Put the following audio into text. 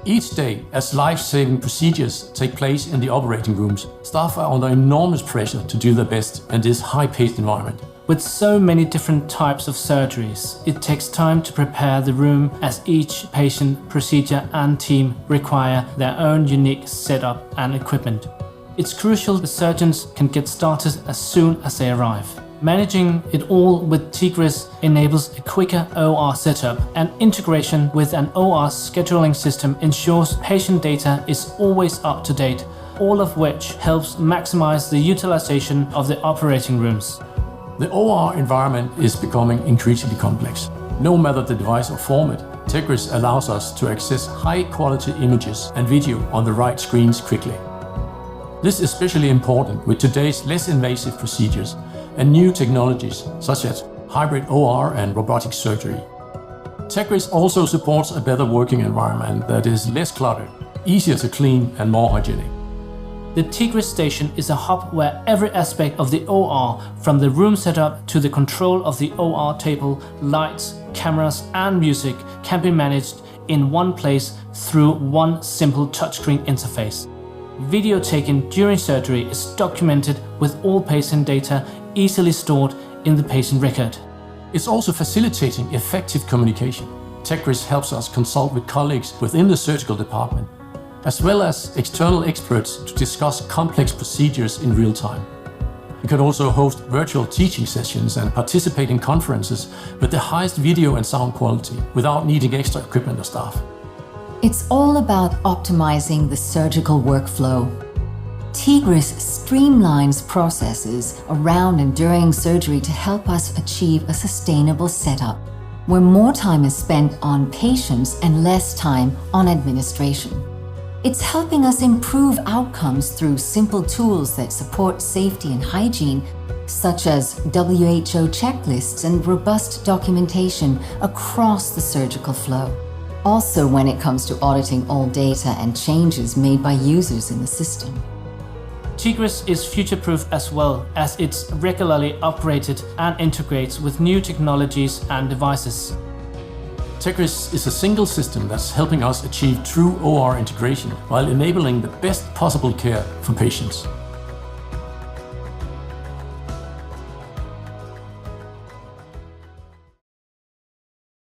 Each day, as life-saving procedures take place in the operating rooms, staff are under enormous pressure to do their best in this high-paced environment. With so many different types of surgeries, it takes time to prepare the room as each patient, procedure and team require their own unique setup and equipment. It's crucial the surgeons can get started as soon as they arrive. Managing it all with Tegris enables a quicker OR setup, and integration with an OR scheduling system ensures patient data is always up to date, all of which helps maximize the utilization of the operating rooms. The OR environment is becoming increasingly complex. No matter the device or format, Tegris allows us to access high-quality images and video on the right screens quickly. This is especially important with today's less invasive procedures and new technologies such as hybrid OR and robotic surgery. Tegris also supports a better working environment that is less cluttered, easier to clean and more hygienic. The Tegris station is a hub where every aspect of the OR, from the room setup to the control of the OR table, lights, cameras and music, can be managed in one place through one simple touchscreen interface. Video taken during surgery is documented with all patient data easily stored in the patient record. It's also facilitating effective communication. Tegris helps us consult with colleagues within the surgical department, as well as external experts to discuss complex procedures in real time. You can also host virtual teaching sessions and participate in conferences with the highest video and sound quality without needing extra equipment or staff. It's all about optimizing the surgical workflow. Tegris streamlines processes around and during surgery to help us achieve a sustainable setup, where more time is spent on patients and less time on administration. It's helping us improve outcomes through simple tools that support safety and hygiene, such as WHO checklists and robust documentation across the surgical flow. Also when it comes to auditing all data and changes made by users in the system. Tegris is future-proof as well, as it's regularly upgraded and integrates with new technologies and devices. Tegris is a single system that's helping us achieve true OR integration while enabling the best possible care for patients.